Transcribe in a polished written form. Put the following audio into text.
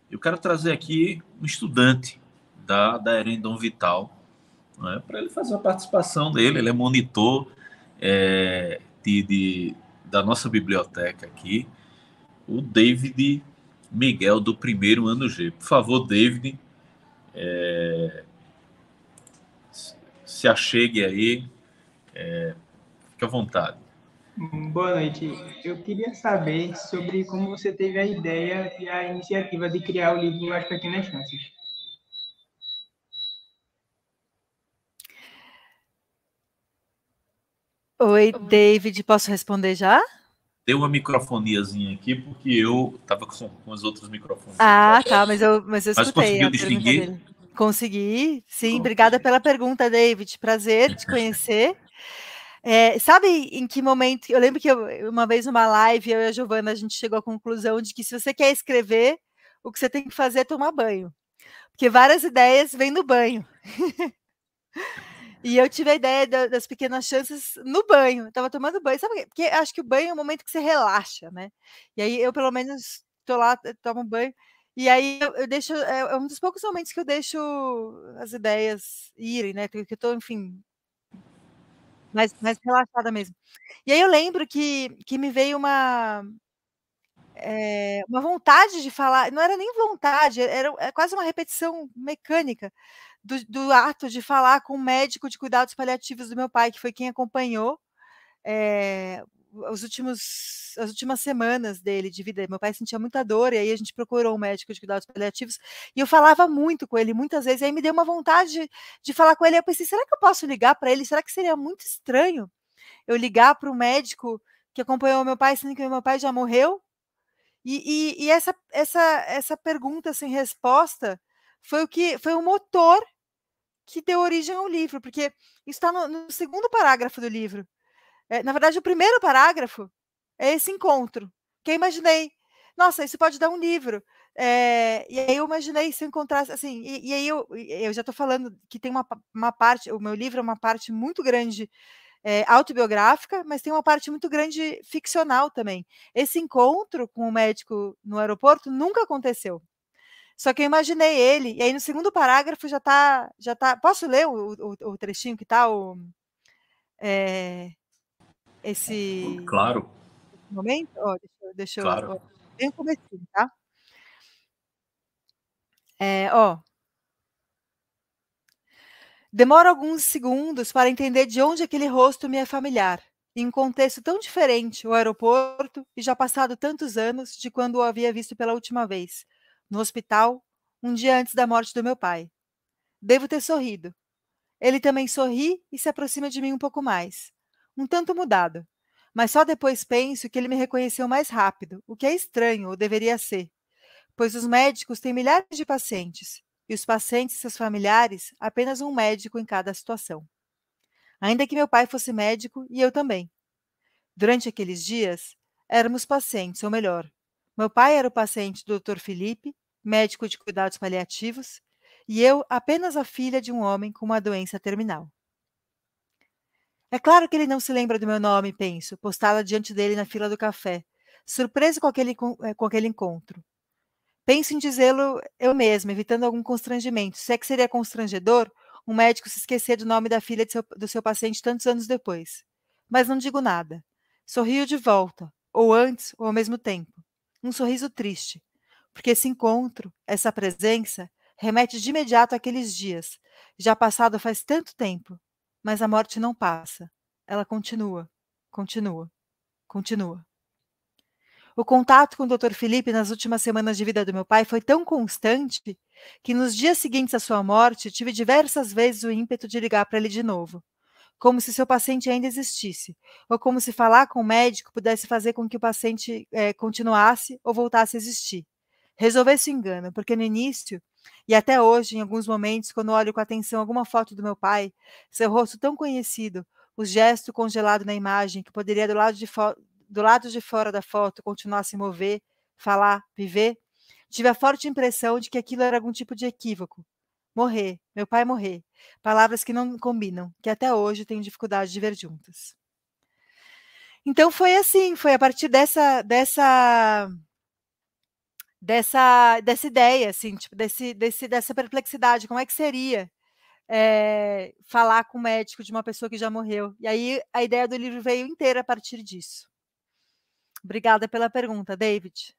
Eu quero trazer aqui um estudante da Erendon Vital, né, para ele fazer a participação dele. Ele é monitor da nossa biblioteca aqui, o David Miguel, do primeiro ano G. Por favor, David, se achegue aí, fique à vontade. Boa noite. Eu queria saber sobre como você teve a ideia e a iniciativa de criar o livro As Pequenas Chances. Oi, David, posso responder já? Deu uma microfoniazinha aqui, porque eu estava com os outros microfones. Ah, tá, mas eu Mas escutei conseguiu a pergunta distinguir? dele. Consegui, sim. Pronto. Obrigada pela pergunta, David. Prazer te conhecer. Sabe em que momento? Eu lembro que uma vez numa live, eu e a Giovana, a gente chegou à conclusão de que se você quer escrever, o que você tem que fazer é tomar banho. Porque várias ideias vêm no banho. E eu tive a ideia das pequenas chances no banho. Estava tomando banho. Sabe por quê? Porque acho que o banho é o momento que você relaxa, né? E aí eu, pelo menos, tô lá, tomo banho. E aí eu deixo. É um dos poucos momentos que eu deixo as ideias irem, né? Que eu tô, enfim, mais relaxada mesmo. E aí eu lembro que me veio uma vontade de falar, não era nem vontade, é quase uma repetição mecânica do ato de falar com o médico de cuidados paliativos do meu pai, que foi quem acompanhou eh, as últimas semanas dele de vida. Meu pai sentia muita dor, e aí a gente procurou um médico de cuidados paliativos, e eu falava muito com ele, muitas vezes, e aí me deu uma vontade de falar com ele. Eu pensei: será que eu posso ligar para ele? Será que seria muito estranho eu ligar para o médico que acompanhou o meu pai, sendo que o meu pai já morreu? E essa pergunta sem resposta foi o motor que deu origem ao livro, porque isso está no segundo parágrafo do livro. Na verdade, o primeiro parágrafo é esse encontro, que eu imaginei: "Nossa, isso pode dar um livro". E aí eu imaginei se eu encontrasse assim, e aí eu já estou falando que tem uma parte, o meu livro é uma parte muito grande autobiográfica, mas tem uma parte muito grande ficcional também. Esse encontro com o médico no aeroporto nunca aconteceu. Só que eu imaginei ele, e aí no segundo parágrafo já tá. Posso ler o trechinho que tá esse Claro, momento? Ó, deixa eu claro. ó, bem o comecinho, tá? Ó. Demoro alguns segundos para entender de onde aquele rosto me é familiar. Em um contexto tão diferente, o aeroporto, e já passado tantos anos de quando o havia visto pela última vez, no hospital, um dia antes da morte do meu pai. Devo ter sorrido. Ele também sorri e se aproxima de mim um pouco mais. Um tanto mudado. Mas só depois penso que ele me reconheceu mais rápido, o que é estranho, ou deveria ser, pois os médicos têm milhares de pacientes, e os pacientes e seus familiares apenas um médico em cada situação. Ainda que meu pai fosse médico e eu também. Durante aqueles dias, éramos pacientes, ou melhor, meu pai era o paciente do Dr. Felipe, médico de cuidados paliativos, e eu apenas a filha de um homem com uma doença terminal. É claro que ele não se lembra do meu nome, penso, postada diante dele na fila do café, surpreso com aquele encontro. Penso em dizê-lo eu mesma, evitando algum constrangimento. Se é que seria constrangedor um médico se esquecer do nome da filha do seu paciente tantos anos depois. Mas não digo nada. Sorrio de volta, ou antes, ou ao mesmo tempo. Um sorriso triste, porque esse encontro, essa presença, remete de imediato àqueles dias, já passado faz tanto tempo. Mas a morte não passa. Ela continua, continua, continua. O contato com o Dr. Felipe nas últimas semanas de vida do meu pai foi tão constante que nos dias seguintes à sua morte tive diversas vezes o ímpeto de ligar para ele de novo, como se seu paciente ainda existisse, ou como se falar com o médico pudesse fazer com que o paciente continuasse ou voltasse a existir. Resolvesse o engano, porque no início, e até hoje, em alguns momentos, quando olho com atenção alguma foto do meu pai, seu rosto tão conhecido, o gesto congelado na imagem, que poderia do lado de fora da foto continuar a se mover, falar, viver, tive a forte impressão de que aquilo era algum tipo de equívoco. Morrer, meu pai morrer. Palavras que não combinam, que até hoje tenho dificuldade de ver juntas. Então foi assim, foi a partir dessa ideia, assim, tipo, dessa perplexidade. Como é que seria falar com o médico de uma pessoa que já morreu? E aí a ideia do livro veio inteira a partir disso. Obrigada pela pergunta, David.